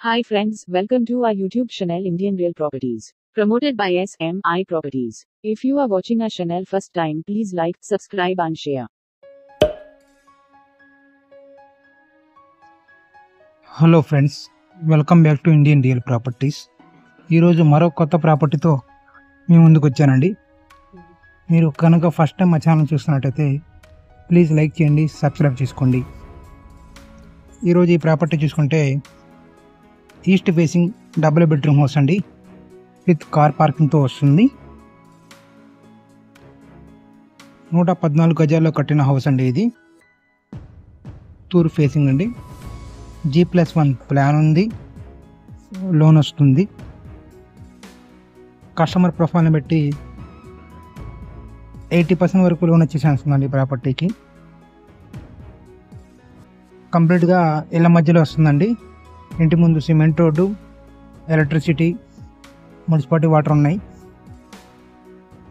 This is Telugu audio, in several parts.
Hi friends, welcome to our YouTube channel Indian Real Properties, promoted by SMI Properties. If you are watching our channel first time, please like, subscribe and share. Hello friends, welcome back to Indian real properties. ఈరోజు మరో కొత్త ప్రాపర్టీతో మీ ముందుకు వచ్చానండి. మీరు కనుక ఫస్ట్ టైం మా ఛానల్ చూస్తున్నట్టయితే ప్లీజ్ లైక్ చేయండి, సబ్స్క్రైబ్ చేసుకోండి. ఈరోజు ఈ ప్రాపర్టీ చూసుకుంటే east facing double bedroom house అండి, విత్ కార్ పార్కింగ్తో వస్తుంది. 114 గజాల్లో కట్టిన హౌస్ అండి. ఇది తూర్పు ఫేసింగ్ అండి. G+1 ప్లాన్ ఉంది, లోన్ వస్తుంది. కస్టమర్ ప్రొఫైల్ని బట్టి 80% వరకు లోన్ వచ్చే ఛాన్స్ ఉందండి. ప్రాపర్టీకి కంప్లీట్గా ఇళ్ళ మధ్యలో వస్తుందండి. ఇంటి ముందు cement road, electricity, municipality water ఉన్నాయి.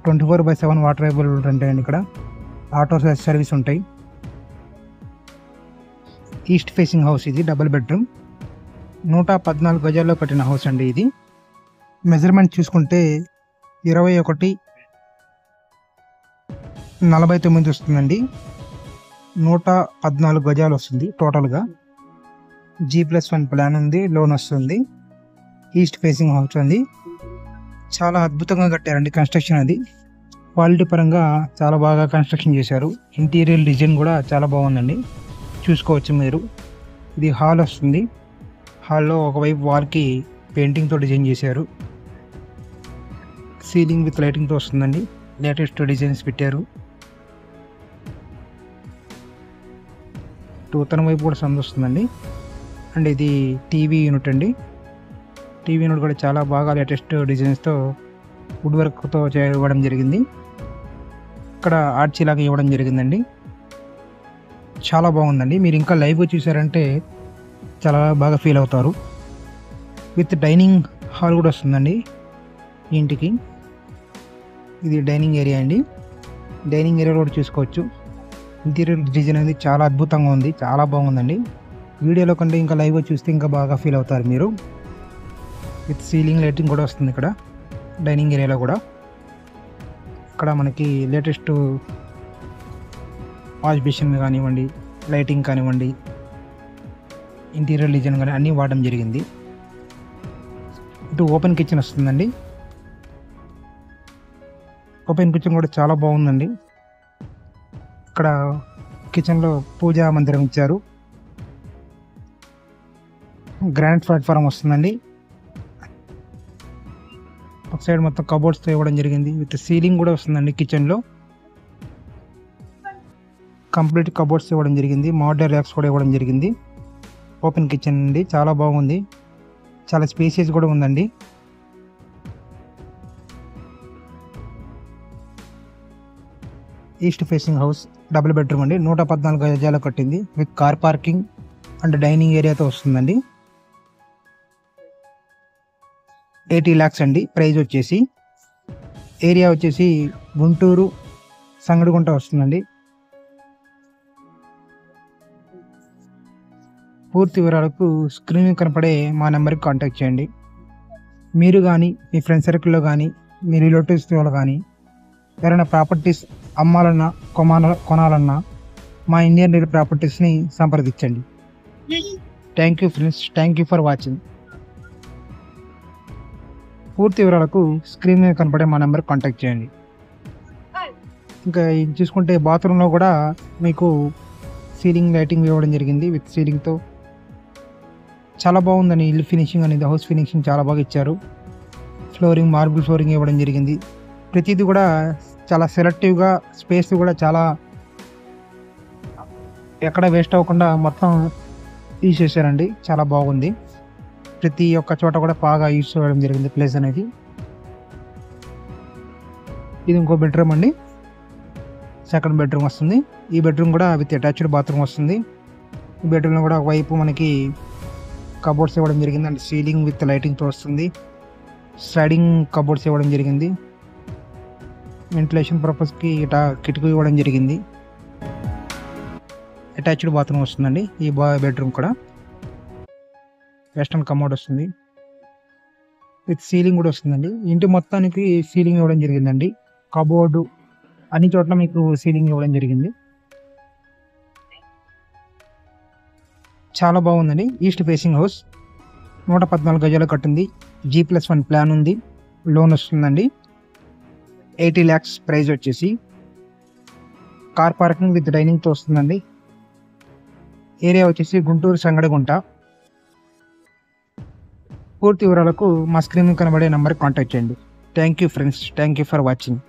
24/7 వాటర్ అవైలబుల్ ఉంటాయండి. ఇక్కడ ఆటో సర్వీస్ ఉంటాయి. ఈస్ట్ ఫేసింగ్ హౌస్ ఇది, డబుల్ బెడ్రూమ్, 114 గజాల్లో కట్టిన హౌస్ అండి. ఇది మెజర్మెంట్ చూసుకుంటే 21:49 వస్తుందండి. 114 గజాలు వస్తుంది టోటల్గా. G+1 ప్లాన్ ఉంది, లోన్ వస్తుంది. ఈస్ట్ ఫేసింగ్ హౌస్ అండి. చాలా అద్భుతంగా కట్టారండి కన్స్ట్రక్షన్. అది క్వాలిటీ పరంగా చాలా బాగా కన్స్ట్రక్షన్ చేశారు. ఇంటీరియర్ డిజైన్ కూడా చాలా బాగుందండి, చూసుకోవచ్చు మీరు. ఇది హాల్ వస్తుంది. హాల్లో ఒకవైపు వాల్కి పెయింటింగ్తో డిజైన్ చేశారు. సీలింగ్ విత్ లైటింగ్తో వస్తుందండి. లేటెస్ట్ డిజైన్స్ పెట్టారు. తూతన వైపు కూడా సందు వస్తుందండి. అండ్ ఇది టీవీ యూనిట్ అండి. టీవీ యూనిట్ కూడా చాలా బాగా లేటెస్ట్ డిజైన్స్తో వుడ్ వర్క్తో ఇవ్వడం జరిగింది. ఇక్కడ ఆర్చ్ లాగా ఇవ్వడం జరిగిందండి. చాలా బాగుందండి. మీరు ఇంకా లైవ్గా చూసారంటే చాలా బాగా ఫీల్ అవుతారు. విత్ డైనింగ్ హాల్ కూడా వస్తుందండి ఇంటికి. ఇది డైనింగ్ ఏరియా అండి. డైనింగ్ ఏరియా కూడా చూసుకోవచ్చు. ఇంటీరియర్ డిజైన్ అనేది చాలా అద్భుతంగా ఉంది, చాలా బాగుందండి. వీడియోలో కంటే ఇంకా లైవ్గా చూస్తే ఇంకా బాగా ఫీల్ అవుతారు మీరు. విత్ సీలింగ్ లైటింగ్ కూడా వస్తుంది ఇక్కడ డైనింగ్ ఏరియాలో కూడా. ఇక్కడ మనకి లేటెస్ట్ వాష్ బేసిన్ కానివ్వండి, లైటింగ్ కానివ్వండి, ఇంటీరియర్ డిజైన్ కానీ అన్నీ వాడడం జరిగింది. ఇటు ఓపెన్ కిచెన్ వస్తుందండి. ఓపెన్ కిచెన్ కూడా చాలా బాగుందండి. ఇక్కడ కిచెన్లో పూజా మందిరం ఇచ్చారు. గ్రానైట్ ప్లాట్ఫారం వస్తుందండి. ఒక సైడ్ మొత్తం కబోర్డ్స్తో ఇవ్వడం జరిగింది. విత్ సీలింగ్ కూడా వస్తుందండి. కిచెన్లో కంప్లీట్ కబోర్డ్స్ ఇవ్వడం జరిగింది. మోడల్ ర్యాక్స్ కూడా ఇవ్వడం జరిగింది. ఓపెన్ కిచెన్ అండి, చాలా బాగుంది. చాలా స్పేసియస్ కూడా ఉందండి. East facing house double bedroom అండి. 114 గజాలు కట్టింది. With car parking and dining ఏరియాతో వస్తుందండి. 80 lakhs అండి ప్రైజ్ వచ్చేసి. ఏరియా వచ్చేసి గుంటూరు సంగడిగుంట వస్తుందండి. పూర్తి వివరాలకు స్క్రీన్ కనపడే మా నెంబర్కి కాంటాక్ట్ చేయండి. మీరు కానీ, మీ ఫ్రెండ్ సర్కిల్లో కానీ, మీ రిలేటివ్స్ వాళ్ళు కానీ ఎవరైనా ప్రాపర్టీస్ అమ్మాలన్నా కొనాలన్నా మా ఇండియన్ రియల్ ప్రాపర్టీస్ని సంప్రదించండి. Thank you friends, thank you for watching. పూర్తి వివరాలకు స్క్రీన్ మీద కనపడే మా నెంబర్ కాంటాక్ట్ చేయండి. ఇంకా ఇది చూసుకుంటే బాత్రూంలో కూడా మీకు సీలింగ్ లైటింగ్ ఇవ్వడం జరిగింది. విత్ సీలింగ్తో చాలా బాగుందండి. ఇల్లు ఫినిషింగ్ అనేది, హౌస్ ఫినిషింగ్ చాలా బాగా ఇచ్చారు. ఫ్లోరింగ్ మార్బుల్ ఫ్లోరింగ్ ఇవ్వడం జరిగింది. ప్రతిదీ కూడా చాలా సెలెక్టివ్గా, స్పేస్ కూడా చాలా ఎక్కడ వేస్ట్ అవ్వకుండా మొత్తం యూజ్ చేశారండి. చాలా బాగుంది. ప్రతి ఒక్క చోట కూడా బాగా యూజ్ చేయడం జరిగింది ప్లేస్ అనేది. ఇది ఇంకో బెడ్రూమ్ అండి, సెకండ్ బెడ్రూమ్ వస్తుంది. ఈ బెడ్రూమ్ కూడా విత్ అటాచ్డ్ బాత్రూమ్ వస్తుంది. ఈ బెడ్రూమ్లో కూడా ఒకవైపు మనకి కబోర్డ్స్ ఇవ్వడం జరిగింది. అండ్ సీలింగ్ విత్ లైటింగ్తో వస్తుంది. స్లైడింగ్ కబోర్డ్స్ ఇవ్వడం జరిగింది. వెంటిలేషన్ పర్పస్కి ఇట్లా కిటికీ ఇవ్వడం జరిగింది. అటాచ్డ్ బాత్రూమ్ వస్తుందండి ఈ బెడ్రూమ్ కూడా. వెస్టర్న్ కమోడ్ వస్తుంది, విత్ సీలింగ్ కూడా వస్తుందండి. ఇంటి మొత్తానికి సీలింగ్ ఇవ్వడం జరిగిందండి. కబోర్డు అన్ని చోట్ల మీకు సీలింగ్ ఇవ్వడం జరిగింది. చాలా బాగుందండి. ఈస్ట్ ఫేసింగ్ హౌస్ 114 గజాలు కట్టింది. G+1 ప్లాన్ ఉంది. లోన్ వస్తుందండి. 80 lakhs ప్రైస్ వచ్చేసి. కార్ పార్కింగ్ విత్ డైనింగ్తో వస్తుందండి. ఏరియా వచ్చేసి గుంటూరు సంగడగుంట. పూర్తి వివరాలకు మా స్క్రీన్ కనబడే నెంబర్ కాంటాక్ట్ చేయండి. Thank you friends, thank you for watching.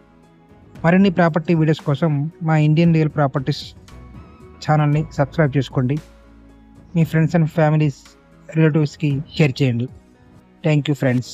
మరిన్ని ప్రాపర్టీ వీడియోస్ కోసం మా ఇండియన్ రియల్ ప్రాపర్టీస్ ఛానల్ని సబ్స్క్రైబ్ చేసుకోండి. మీ ఫ్రెండ్స్ అండ్ ఫ్యామిలీస్ రిలేటివ్స్కి షేర్ చేయండి. Thank you friends.